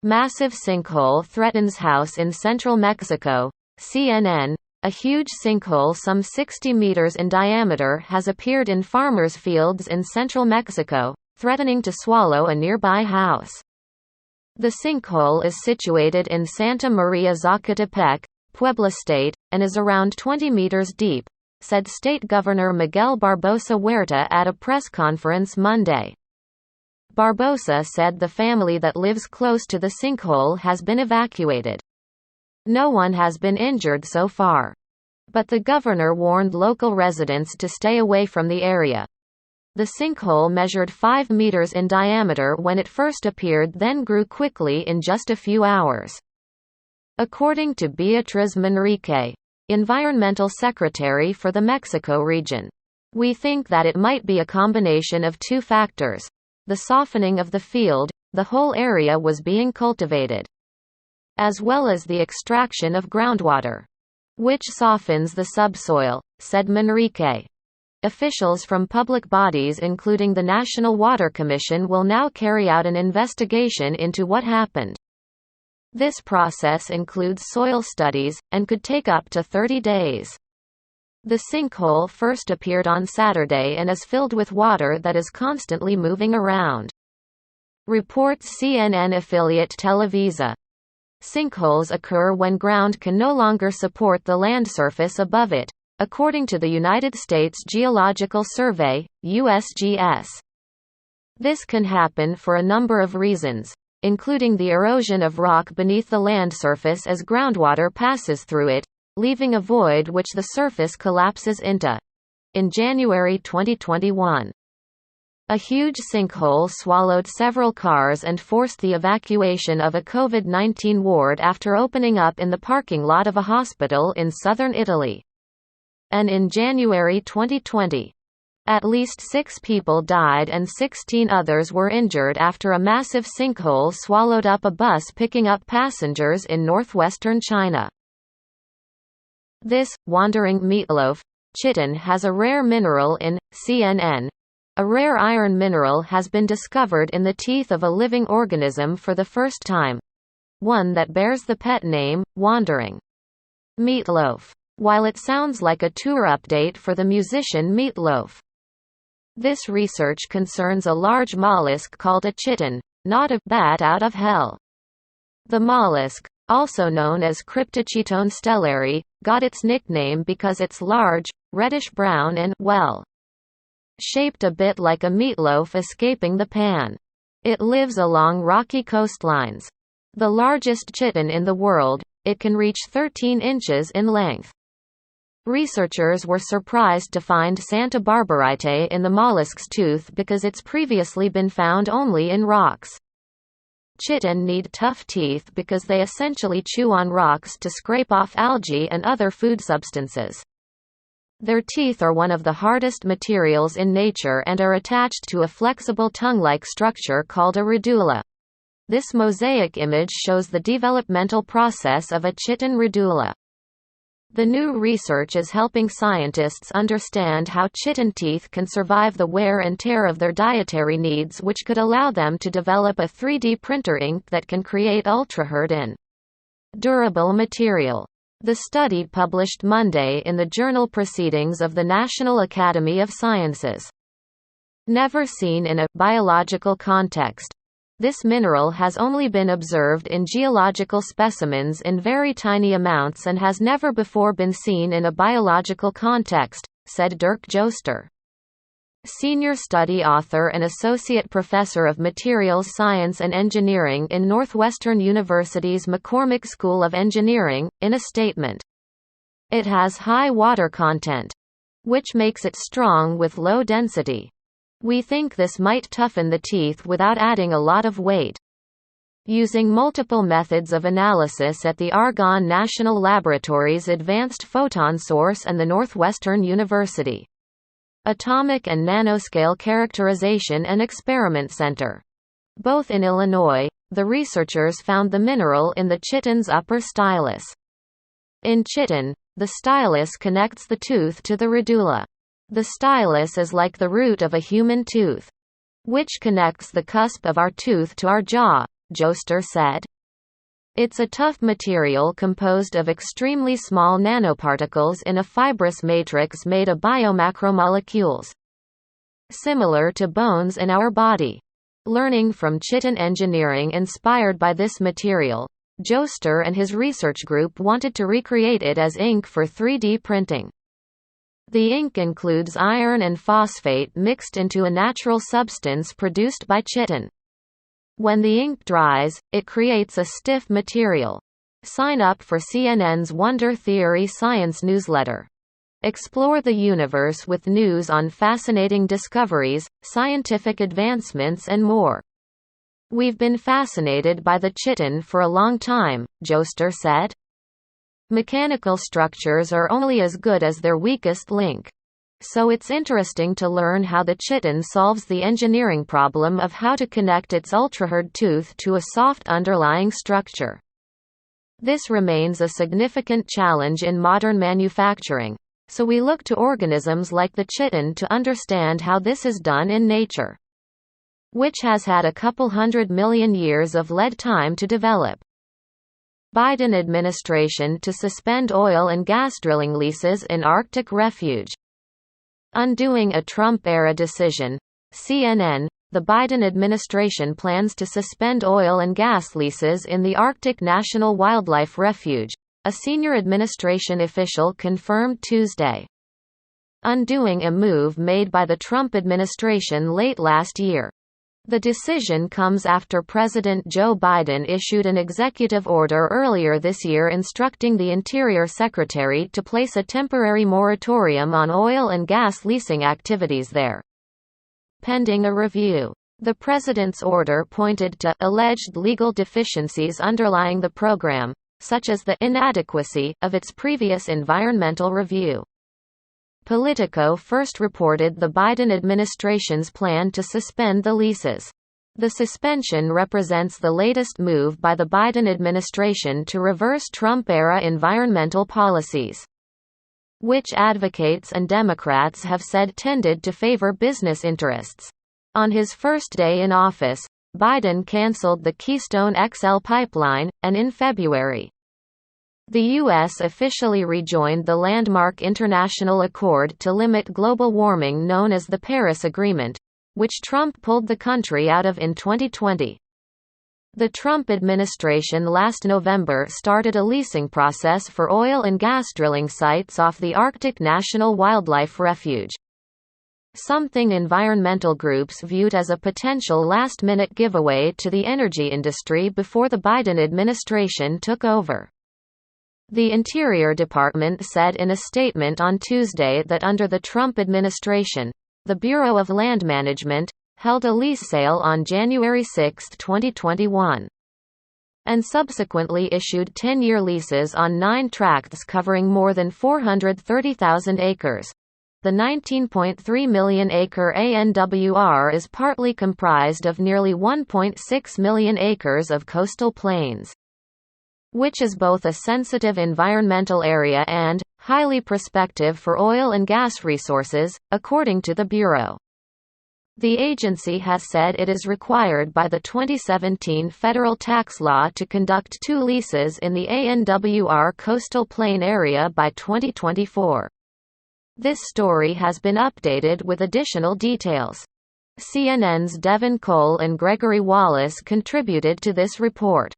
Massive sinkhole threatens house in central Mexico. CNN. A huge sinkhole some 60 meters in diameter has appeared in farmers' fields in central Mexico, threatening to swallow a nearby house. The sinkhole is situated in Santa Maria Zacatepec, Puebla State, and is around 20 meters deep, said State Governor Miguel Barbosa Huerta at a press conference Monday. Barbosa said the family that lives close to the sinkhole has been evacuated. No one has been injured so far. But the governor warned local residents to stay away from the area. The sinkhole measured 5 meters in diameter when it first appeared, then grew quickly in just a few hours. According to Beatriz Manrique, Environmental Secretary for the Mexico region, "We think that it might be a combination of two factors. The softening of the field, the whole area was being cultivated, as well as the extraction of groundwater, which softens the subsoil," said Manrique. Officials from public bodies including the National Water Commission will now carry out an investigation into what happened. This process includes soil studies, and could take up to 30 days. The sinkhole first appeared on Saturday and is filled with water that is constantly moving around. Reports CNN affiliate Televisa. Sinkholes occur when ground can no longer support the land surface above it, according to the United States Geological Survey, USGS. This can happen for a number of reasons, including the erosion of rock beneath the land surface as groundwater passes through it, leaving a void which the surface collapses into. In January 2021, a huge sinkhole swallowed several cars and forced the evacuation of a COVID-19 ward after opening up in the parking lot of a hospital in southern Italy. And in January 2020, at least 6 people died and 16 others were injured after a massive sinkhole swallowed up a bus picking up passengers in northwestern China. This wandering meatloaf, chitin, has a rare mineral in CNN. A rare iron mineral has been discovered in the teeth of a living organism for the first time, one that bears the pet name, wandering meatloaf, while it sounds like a tour update for the musician Meatloaf. This research concerns a large mollusk called a chitin, not a bat out of hell. The mollusk, also known as Cryptochitone stellari, got its nickname because it's large, reddish-brown and, well, shaped a bit like a meatloaf escaping the pan. It lives along rocky coastlines. The largest chitin in the world, it can reach 13 inches in length. Researchers were surprised to find Santa Barbarite in the mollusk's tooth because it's previously been found only in rocks. Chitin need tough teeth because they essentially chew on rocks to scrape off algae and other food substances. Their teeth are one of the hardest materials in nature and are attached to a flexible tongue-like structure called a radula. This mosaic image shows the developmental process of a chitin radula. The new research is helping scientists understand how chitin teeth can survive the wear and tear of their dietary needs, which could allow them to develop a 3D printer ink that can create ultra-hard and durable material. The study published Monday in the journal Proceedings of the National Academy of Sciences. Never seen in a biological context. This mineral has only been observed in geological specimens in very tiny amounts and has never before been seen in a biological context, said Dirk Joester, senior study author and associate professor of materials science and engineering in Northwestern University's McCormick School of Engineering, in a statement. It has high water content, which makes it strong with low density. We think this might toughen the teeth without adding a lot of weight. Using multiple methods of analysis at the Argonne National Laboratory's Advanced Photon Source and the Northwestern University Atomic and Nanoscale Characterization and Experiment Center, both in Illinois, the researchers found the mineral in the chitin's upper stylus. In chitin, the stylus connects the tooth to the radula. The stylus is like the root of a human tooth, which connects the cusp of our tooth to our jaw, Joester said. It's a tough material composed of extremely small nanoparticles in a fibrous matrix made of biomacromolecules, similar to bones in our body. Learning from Chitin engineering inspired by this material, Joester and his research group wanted to recreate it as ink for 3D printing. The ink includes iron and phosphate mixed into a natural substance produced by chitin. When the ink dries, it creates a stiff material. Sign up for CNN's Wonder Theory Science newsletter. Explore the universe with news on fascinating discoveries, scientific advancements and more. We've been fascinated by the chitin for a long time, Joester said. Mechanical structures are only as good as their weakest link. So it's interesting to learn how the chitin solves the engineering problem of how to connect its ultrahard tooth to a soft underlying structure. This remains a significant challenge in modern manufacturing, so we look to organisms like the chitin to understand how this is done in nature, which has had a couple 100 million years of lead time to develop. Biden administration to suspend oil and gas drilling leases in Arctic refuge. Undoing a Trump-era decision. CNN, the Biden administration plans to suspend oil and gas leases in the Arctic National Wildlife Refuge, a senior administration official confirmed Tuesday. Undoing a move made by the Trump administration late last year. The decision comes after President Joe Biden issued an executive order earlier this year instructing the Interior Secretary to place a temporary moratorium on oil and gas leasing activities there, pending a review. The president's order pointed to alleged legal deficiencies underlying the program, such as the inadequacy of its previous environmental review. Politico first reported the Biden administration's plan to suspend the leases. The suspension represents the latest move by the Biden administration to reverse Trump-era environmental policies, which advocates and Democrats have said tended to favor business interests. On his first day in office, Biden canceled the Keystone XL pipeline, and in February, the U.S. officially rejoined the landmark international accord to limit global warming known as the Paris Agreement, which Trump pulled the country out of in 2020. The Trump administration last November started a leasing process for oil and gas drilling sites off the Arctic National Wildlife Refuge, something environmental groups viewed as a potential last-minute giveaway to the energy industry before the Biden administration took over. The Interior Department said in a statement on Tuesday that under the Trump administration, the Bureau of Land Management held a lease sale on January 6, 2021, and subsequently issued 10-year leases on 9 tracts covering more than 430,000 acres. The 19.3 million-acre ANWR is partly comprised of nearly 1.6 million acres of coastal plains, which is both a sensitive environmental area and highly prospective for oil and gas resources, according to the Bureau. The agency has said it is required by the 2017 federal tax law to conduct 2 leases in the ANWR coastal plain area by 2024. This story has been updated with additional details. CNN's Devin Cole and Gregory Wallace contributed to this report.